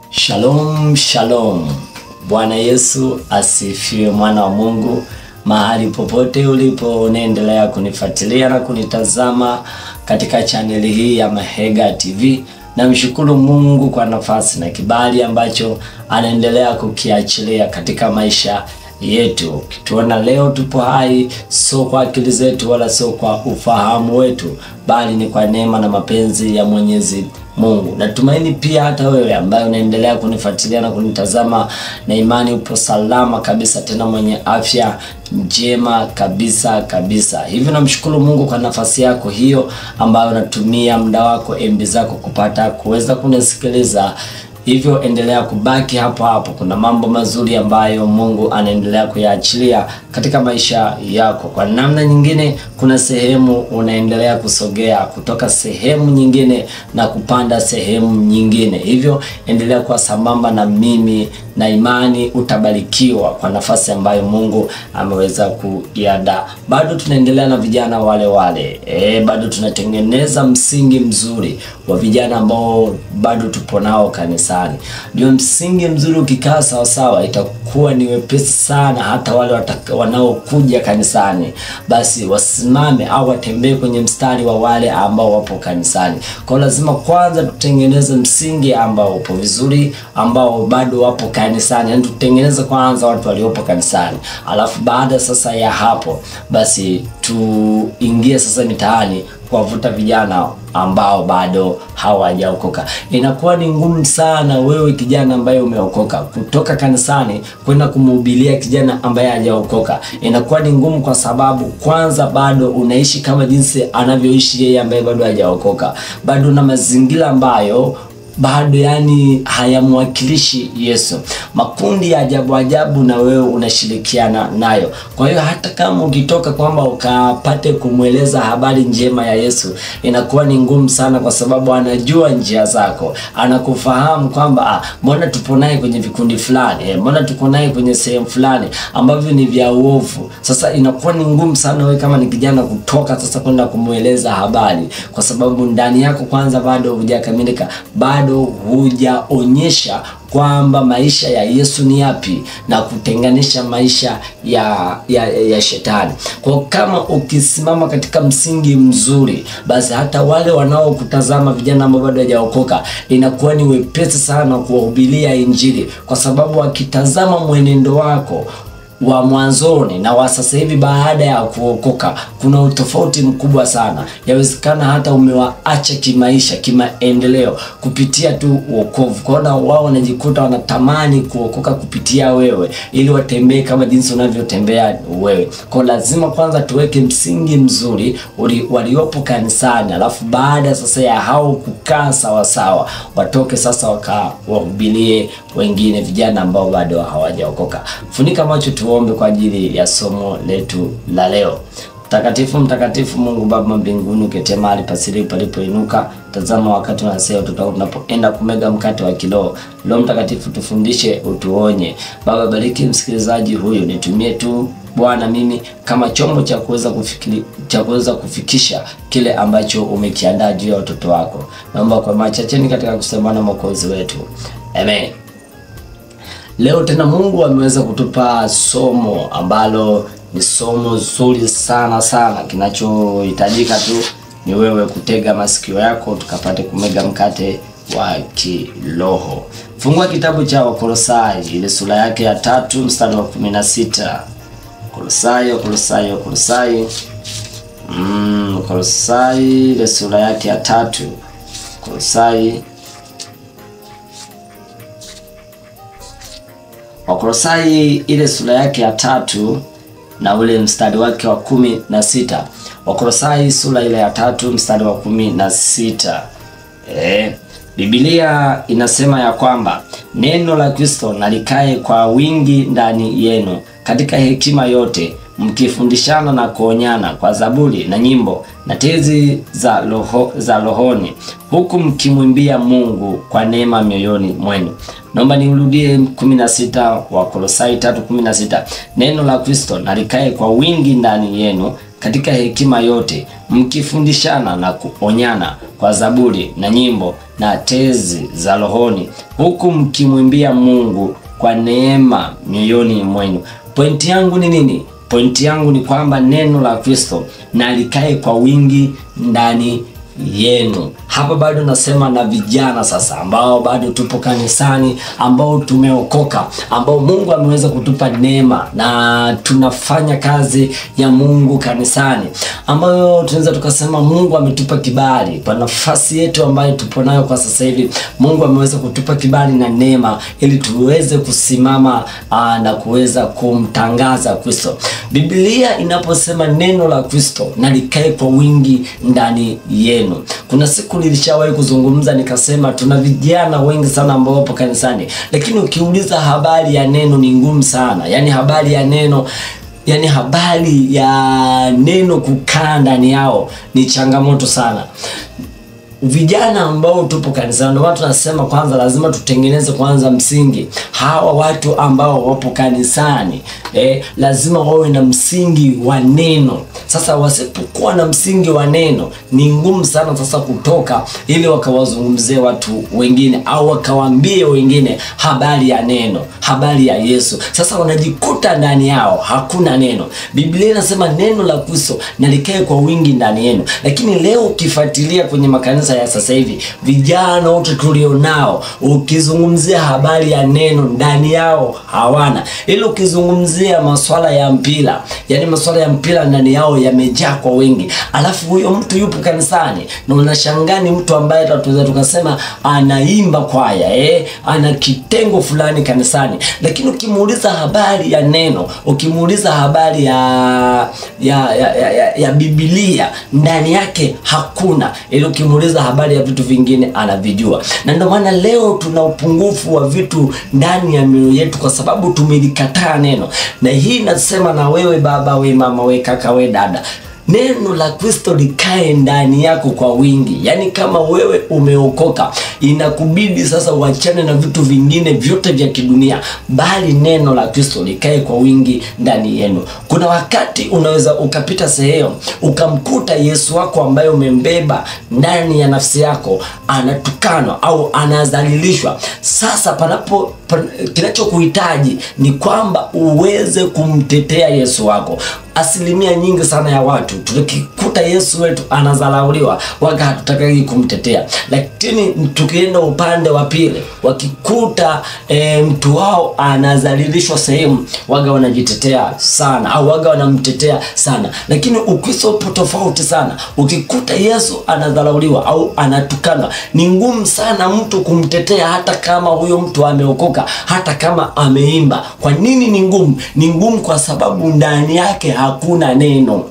Shalom, shalom. Bwana Yesu asifiwe, mwana wa Mungu. Mahali popote ulipo unaendelea kunifuatilia na kunitazama katika chaneli hii ya Mahega TV. Namshukuru Mungu kwa nafasi na kibali ambacho anaendelea kukiachilia katika maisha yetu. Kituona leo tupo hai, sio kwa akili zetu wala sio kwa ufahamu wetu, bali ni kwa neema na mapenzi ya Mwenyezi Mungu. Natumaini pia hata wewe ambaye unaendelea kunifuatilia na kunitazama, na imani upo salama kabisa, tena mwenye afya njema kabisa. Hivyo namshukuru Mungu kwa nafasi yako hiyo ambayo unatumia muda wako, MB zako kupata kuweza kunisikiliza. Hivyo endelea kubaki hapo. Kuna mambo mazuri ambayo Mungu anaendelea kuyaachilia katika maisha yako. Kwa namna nyingine, kuna sehemu unaendelea kusogea kutoka sehemu nyingine na kupanda sehemu nyingine. Hivyo endelea kuwa sambamba na mimi, na imani utabarikiwa kwa nafasi ambayo Mungu ameweza kuiandaa. Bado tunaendelea na vijana wale. Bado tunatengeneza msingi mzuri wa vijana ambao bado tupo nao kanisani. Ndio msingi mzuri ukikaa sawa, itakuwa ni wepesi sana hata wale wanaokuja kanisani basi wasimame au watembee kwenye mstari wa wale ambao wapo kanisani. Kwa lazima kwanza tutengeneze msingi ambao upo vizuri, ambao bado wapo kanisani. Yani tutengeneze kwanza watu waliopo kanisani. Alafu baada sasa ya hapo basi tuingie sasa mitaani kuwavuta vijana ambao bado hawajaokoka. Inakuwa ni ngumu sana wewe kijana ambaye umeokoka kutoka kanisani kwenda kumhubiria kijana ambaye hajaokoka. Inakuwa ni ngumu kwa sababu kwanza bado unaishi kama jinsi anavyoishi yeye ambaye bado hajaokoka. Bado na mazingira ambayo bado yani hayamwakilishi Yesu. Makundi ya ajabu na wewe unashirikiana nayo. Kwa hiyo hata kama ukitoka kwamba ukapate kumweleza habari njema ya Yesu, inakuwa ni ngumu sana kwa sababu anajua njia zako. Anakufahamu kwamba mbona tupo naye kwenye vikundi fulani, mbona tuko naye kwenye sehemu fulani ambavyo ni vya uovu. Sasa inakuwa ni ngumu sana wewe kama ni kijana kutoka sasa kwenda kumweleza habari, kwa sababu ndani yako kwanza bado hujakamilika. Bado hujaonyesha kwamba maisha ya Yesu ni yapi na kutenganisha maisha ya shetani. Kwa kama ukisimama katika msingi mzuri, basi hata wale wanaokutazama vijana ambao bado hawajaokoka, inakuwa ni wepesi sana kuwahubiria Injili, kwa sababu wakitazama mwenendo wako wa mwanzoni na wa sasa hivi baada ya kuokoka, kuna utofauti mkubwa sana. Yawezekana hata umewaacha kimaisha, kimaendeleo kupitia tu wokovu. Kwaona wao wanajikuta wanatamani kuokoka kupitia wewe, ili watembee kama jinsi unavyotembea wewe. Kwa lazima kwanza tuweke msingi mzuri waliopo kanisani, alafu baada sasa ya hao kukaa sawa, watoke sasa wakawahubirie wengine vijana ambao bado hawajaokoka. Funika macho tuombe kwa ajili ya somo letu la leo. Mtakatifu Mungu Baba mbinguni, uketie mahali pasiri palipoinuka. Tazama wakati unasema tunapoenda kumega mkate wa kiroho. Roho Mtakatifu tufundishe, utuonye. Baba bariki msikilizaji huyu, nitumie tu Bwana mimi kama chombo cha kuweza kufikisha kile ambacho umekiandaa juu ya watoto wako. Naomba kwa machacheni katika kusemana Mwokozi wetu. Amen. Leo tena Mungu ameweza kutupa somo ambalo ni somo zuri sana. Kinachohitajika tu ni wewe kutega masikio yako tukapate kumega mkate wa kiroho. Fungua kitabu cha Wakolosai ile sura yake ya 3 mstari wa 16. Kolosai ile sura yake ya 3. Wakolosai ile sura yake ya 3 na ule mstari wake wa 16. Wakolosai sura ile ya 3 mstari wa 16. Biblia inasema ya kwamba neno la Kristo nalikae kwa wingi ndani yenu katika hekima yote, mkifundishana na kuonyana kwa zaburi na nyimbo na tezi za rohoni, huku mkimwimbia Mungu kwa neema mioyoni mwenu. Naomba nirudie 16, Wakolosai 3:16. Neno la Kristo nalikae kwa wingi ndani yenu katika hekima yote, mkifundishana na kuonyana kwa zaburi na nyimbo na tezi za rohoni, huku mkimwimbia Mungu kwa neema mioyoni mwenu. Pointi yangu ni nini? Pointi yangu ni kwamba neno la Kristo na likae kwa wingi ndani yenu. Hapa bado nasema na vijana sasa, ambao bado tupo kanisani, ambao tumeokoka, ambao Mungu ameweza kutupa neema na tunafanya kazi ya Mungu kanisani, ambayo tunaweza tukasema Mungu ametupa kibali kwa nafasi yetu ambayo tupo nayo kwa sasa hivi. Mungu ameweza kutupa kibali na neema ili tuweze kusimama na kuweza kumtangaza Kristo. Biblia inaposema neno la Kristo na likae kwa wingi ndani yenu. Kuna siku nilishawahi kuzungumza nikasema tuna vijana wengi sana ambao wapo kanisani, lakini ukiuliza habari ya neno ni ngumu sana. Yaani habari ya neno kukaa ndani yao ni changamoto sana. Vijana ambao tupo kanisani, ndio watu nasema kwanza lazima tutengeneze kwanza msingi. Hawa watu ambao wapo kanisani lazima wawe na msingi wa neno. Sasa wasipokuwa na msingi wa neno, ni ngumu sana sasa kutoka ili wakawazungumzie watu wengine au wakawaambie wengine habari ya neno, habari ya Yesu. Sasa wanajikuta ndani yao hakuna neno. Biblia inasema neno la Kristo na likae kwa wingi ndani yenu. Lakini leo ukifuatilia kwenye makanisa ya sasa hivi, vijana wote tulionao, ukizungumzia habari ya neno ndani yao hawana. Ili ukizungumzia masuala ya mpira, yani masuala ya mpira ndani yao yamejaa kwa wingi. Alafu huyo mtu yupo kanisani na unashangaa ni mtu ambaye tunaweza tukasema anaimba kwaya, ana kitengo fulani kanisani, lakini ukimuuliza habari ya neno, ukimuuliza habari ya Biblia, ndani yake hakuna. Ili ukimuuliza habari ya vitu vingine anavijua. Na ndio maana leo tuna upungufu wa vitu ndani ya mioyo yetu kwa sababu tumelikataa neno. Na hii nasema na wewe baba, we mama, we kaka, we dada, neno la Kristo likae ndani yako kwa wingi. Yaani kama wewe umeokoka, inakubidi sasa uachane na vitu vingine vyote vya kidunia, bali neno la Kristo likae kwa wingi ndani yenu. Kuna wakati unaweza ukapita sehemu ukamkuta Yesu wako ambaye umembeba ndani ya nafsi yako anatukanwa au anadhalilishwa. Sasa kinachokuhitaji ni kwamba uweze kumtetea Yesu wako. Asilimia nyingi sana ya watu tukikuta Yesu wetu anadharauliwa, waga hatutaki kumtetea. Lakini tukienda upande wa pili, wakikuta mtu wao anadhalilishwa sehemu, waga wanajitetea sana au waga wanamtetea sana. Lakini Ukristo upo tofauti sana. Ukikuta Yesu anadharauliwa au anatukana, ni ngumu sana mtu kumtetea, hata kama huyo mtu ameokoka, hata kama ameimba. Kwa nini ni ngumu? Ni ngumu kwa sababu ndani yake hakuna neno.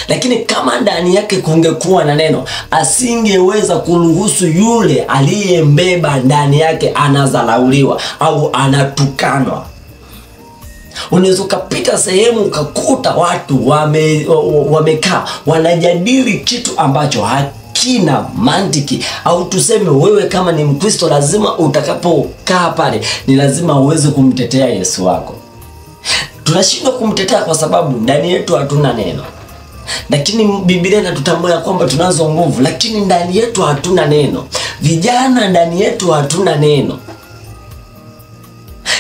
Lakini kama ndani yake kungekuwa na neno, asingeweza kuruhusu yule aliyembeba ndani yake anadharauliwa au anatukanwa. Unaweza kupita sehemu ukakuta watu wamekaa wanajadili kitu ambacho hakina mantiki, au tuseme wewe kama ni Mkristo lazima utakapokaa pale ni lazima uweze kumtetea Yesu wako. Tunashindwa kumtetea kwa sababu ndani yetu hatuna neno. Lakini Biblia inatutambua kwamba tunazo nguvu, lakini ndani yetu hatuna neno. Vijana ndani yetu hatuna neno,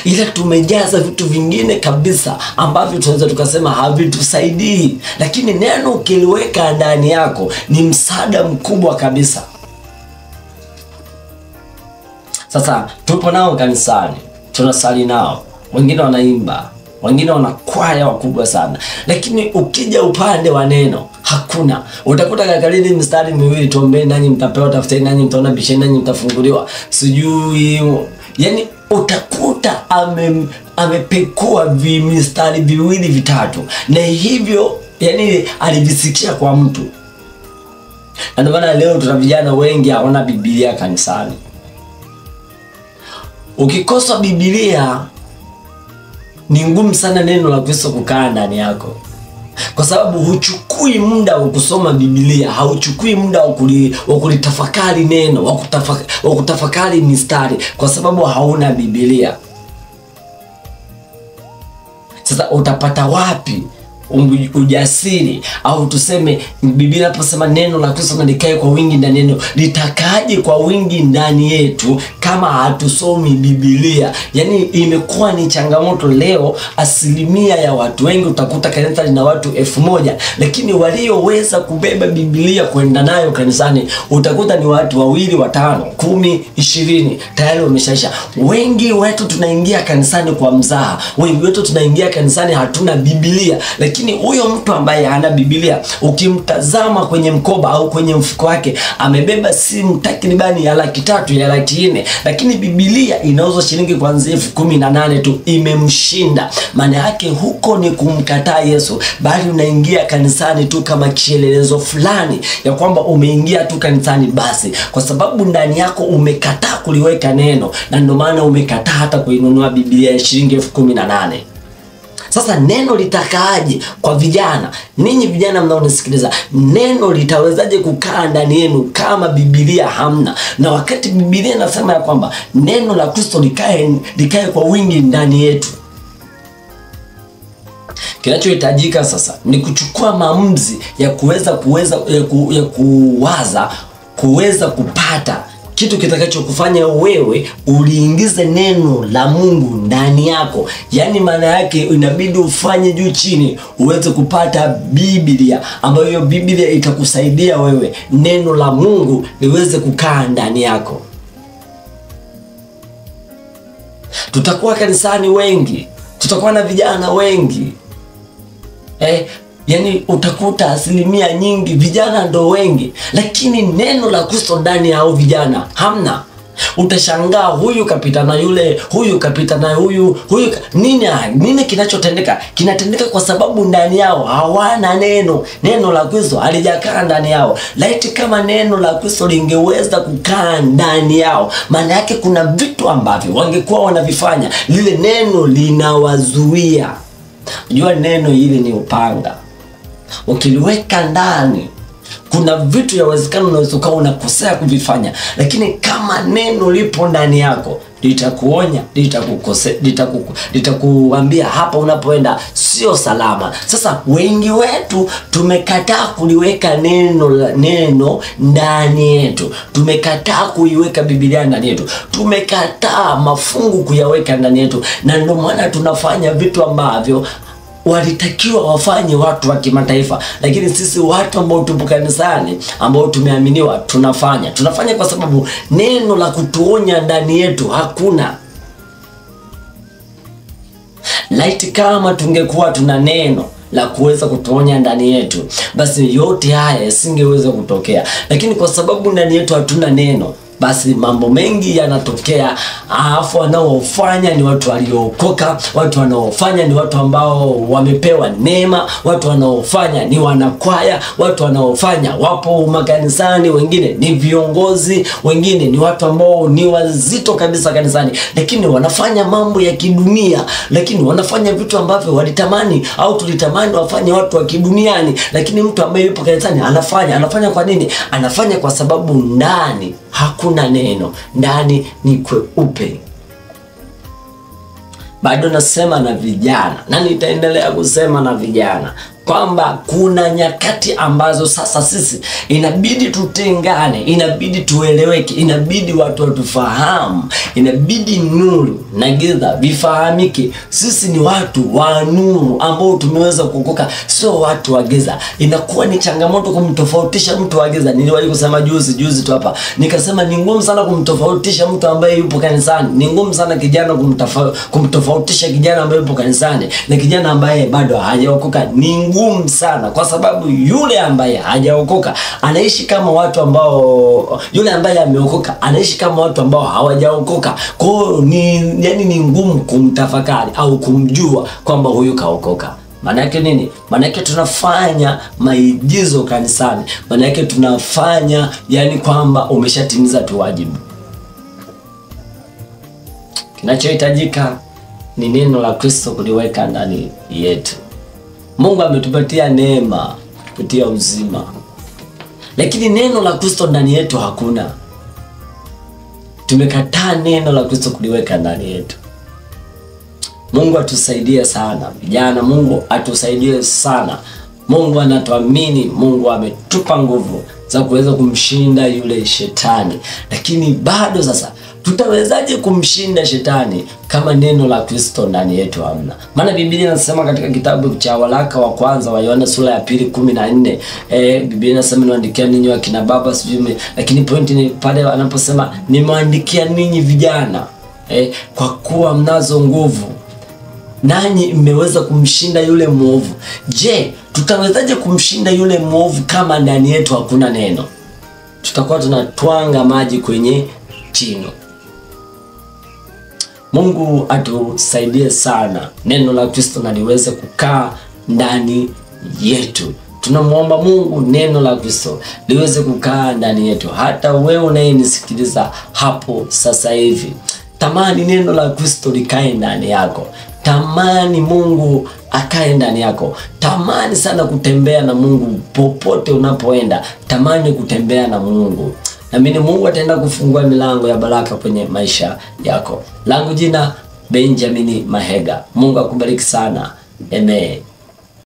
ila tumejaza vitu vingine kabisa ambavyo tunaweza tukasema havitusaidii. Lakini neno ukiliweka ndani yako ni msaada mkubwa kabisa. Sasa tupo nao kanisani, tunasali nao, wengine wanaimba, wengine wana kwaya wakubwa sana, lakini ukija upande wa neno hakuna. Utakuta kakalini mstari miwili, tuombeni nanyi mtapewa, tafuteni nanyi mtaona, bisheni nanyi mtafunguliwa, sijui. Yani utakuta amepekua mistari viwili vitatu, na hivyo yani alivisikia kwa mtu. Na ndio maana leo tuna vijana wengi hawana Biblia kanisani. Ukikosa Biblia ni ngumu sana neno la Kristo kukaa ndani yako, kwa sababu huchukui muda wa kusoma Biblia, hauchukui muda wa kulitafakari neno, wa kutafakari mistari, kwa sababu hauna Biblia. Sasa utapata wapi ujasiri, au tuseme Biblia inaposema neno la Kristo na likae kwa wingi ndani yenu, litakaje kwa wingi ndani yetu kama hatusomi Biblia? Yani imekuwa ni changamoto leo. Asilimia ya watu wengi, utakuta kanisa lina watu 1000, lakini walioweza kubeba Biblia kwenda nayo kanisani utakuta ni watu 2, 5, 10, 20, tayari wameshaisha. Wengi wetu tunaingia kanisani kwa mzaha, wengi wetu tunaingia kanisani hatuna Biblia. Lakini huyo mtu ambaye hana Biblia, ukimtazama kwenye mkoba au kwenye mfuko wake, amebeba simu takribani ya 300, ya 400, lakini Biblia inauzwa shilingi kuanzia 18,000 tu, imemshinda. Maana yake huko ni kumkataa Yesu, bali unaingia kanisani tu kama kielelezo fulani ya kwamba umeingia tu kanisani basi, kwa sababu ndani yako umekataa kuliweka neno, na ndio maana umekataa hata kuinunua Biblia ya shilingi 18,000. Sasa neno litakaaje kwa vijana? Ninyi vijana mnaonisikiliza, neno litawezaje kukaa ndani yenu kama Biblia hamna? Na wakati Biblia inasema ya kwamba neno la Kristo likae kwa wingi ndani yetu, kinachohitajika sasa ni kuchukua maamuzi ya kuweza kupata kitu kitakachokufanya wewe uliingize neno la Mungu ndani yako. Yani maana yake inabidi ufanye juu chini uweze kupata Biblia, ambayo hiyo Biblia itakusaidia wewe neno la Mungu liweze kukaa ndani yako. Tutakuwa kanisani wengi, tutakuwa na vijana wengi. Yani utakuta asilimia nyingi vijana ndo wengi, lakini neno la Kristo ndani ya hao vijana hamna. Utashangaa huyu kapita na yule, huyu kapita na huyu. Nini kinachotendeka? Kinatendeka kwa sababu ndani yao hawana neno la Kristo halijakaa ndani yao. Laiti kama neno la Kristo lingeweza kukaa ndani yao, maana yake kuna vitu ambavyo wangekuwa wanavifanya, lile neno linawazuia. Unajua neno hili ni upanga, ukiliweka ndani kuna vitu yawezekana unaweza kuwa unakosea kuvifanya, lakini kama neno lipo ndani yako litakuonya, litakuambia hapa unapoenda sio salama. Sasa wengi wetu tumekataa kuliweka neno ndani yetu, tumekataa kuiweka Biblia ndani yetu, tumekataa mafungu kuyaweka ndani yetu, na ndio maana tunafanya vitu ambavyo walitakiwa wafanye watu wa kimataifa, lakini sisi watu ambao tupo kanisani, ambao tumeaminiwa, tunafanya kwa sababu neno la kutuonya ndani yetu hakuna. Laiti kama tungekuwa tuna neno la kuweza kutuonya ndani yetu, basi yote haya yasingeweza kutokea. Lakini kwa sababu ndani yetu hatuna neno, basi mambo mengi yanatokea. Alafu wanaofanya ni watu waliookoka, watu wanaofanya ni watu ambao wamepewa neema, watu wanaofanya ni wanakwaya, watu wanaofanya wapo makanisani, wengine ni viongozi, wengine ni watu ambao ni wazito kabisa kanisani, lakini wanafanya mambo ya kidunia, lakini wanafanya vitu ambavyo walitamani au tulitamani wafanye watu wa kiduniani. Lakini mtu ambaye yupo kanisani anafanya kwa nini? Anafanya kwa sababu ndani hakuna neno, ndani ni kweupe. Bado nasema na vijana, na nitaendelea kusema na vijana, kwamba kuna nyakati ambazo sasa sisi inabidi tutengane, inabidi tueleweke, inabidi watu watufahamu, inabidi nuru na giza vifahamike. Sisi ni watu wa nuru ambao tumeweza kuokoka, sio watu wa giza. Inakuwa ni changamoto kumtofautisha mtu wa giza. Niliwahi kusema juzi tu hapa, nikasema ni ngumu sana kumtofautisha mtu ambaye yupo kanisani, ni ngumu sana kijana kumtofautisha kijana ambaye yupo kanisani na kijana ambaye bado hajaokoka. Ni ngumu sana, kwa sababu yule ambaye hajaokoka anaishi kama watu ambao, yule ambaye ameokoka anaishi kama watu ambao hawajaokoka. Kwa hiyo ni ngumu kumtafakari au kumjua kwamba huyu kaokoka. Maana yake nini? Maana yake tunafanya maigizo kanisani. Maana yake tunafanya kwamba umeshatimiza tu wajibu. Kinachohitajika ni neno la Kristo kuliweka ndani yetu. Mungu ametupatia neema kupitia uzima, lakini neno la Kristo ndani yetu hakuna. Tumekataa neno la Kristo kuliweka ndani yetu. Mungu atusaidie sana vijana, Mungu atusaidie sana. Mungu anatuamini, Mungu ametupa nguvu za kuweza kumshinda yule shetani. Lakini bado sasa tutawezaje kumshinda shetani kama neno la Kristo ndani yetu hamna? Maana Biblia inasema katika kitabu cha waraka wa kwanza wa Yohana sura ya 2:14, Biblia inasema niwaandikia ninyi wakina baba sijui, lakini point ni pale anaposema nimewaandikia ninyi vijana, kwa kuwa mnazo nguvu nanyi mmeweza kumshinda yule mwovu. Je, tutawezaje kumshinda yule mwovu kama ndani yetu hakuna neno? Tutakuwa tunatwanga maji kwenye tino. Mungu atusaidie sana, neno la Kristo na liweze kukaa ndani yetu. Tunamuomba Mungu neno la Kristo liweze kukaa ndani yetu. Hata wewe unayenisikiliza hapo sasa hivi, tamani neno la Kristo likae ndani yako. Tamani Mungu akae ndani yako. Tamani sana kutembea na Mungu popote unapoenda. Tamani kutembea na Mungu. Naamini Mungu ataenda kufungua milango ya baraka kwenye maisha yako. Langu jina Benjamin Mahega. Mungu akubariki sana. Amen.